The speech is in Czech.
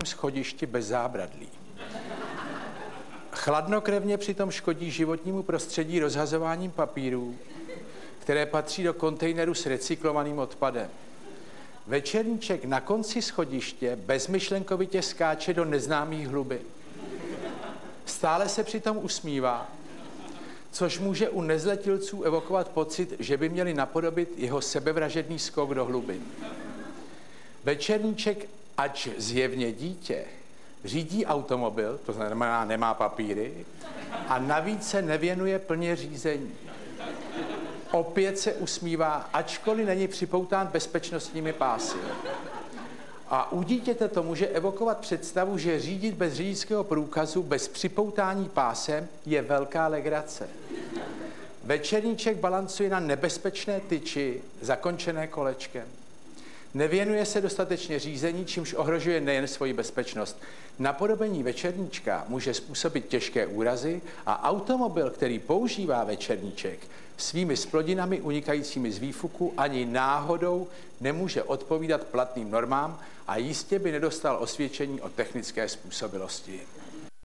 schodišti bez zábradlí. Chladnokrevně přitom škodí životnímu prostředí rozhazováním papírů, které patří do kontejneru s recyklovaným odpadem. Večerníček na konci schodiště bezmyšlenkovitě skáče do neznámých hlubin. Stále se přitom usmívá, což může u nezletilců evokovat pocit, že by měli napodobit jeho sebevražedný skok do hlubin. Večerníček, ač zjevně dítě, řídí automobil, to znamená nemá papíry, a navíc se nevěnuje plně řízení. Opět se usmívá, ačkoliv není připoután bezpečnostními pásy. A u dítěte to může evokovat představu, že řídit bez řidičského průkazu, bez připoutání pásem je velká legrace. Večerníček balancuje na nebezpečné tyči, zakončené kolečkem. Nevěnuje se dostatečně řízení, čímž ohrožuje nejen svoji bezpečnost. Napodobení večerníčka může způsobit těžké úrazy a automobil, který používá večerníček, svými zplodinami unikajícími z výfuku ani náhodou nemůže odpovídat platným normám a jistě by nedostal osvědčení o technické způsobilosti.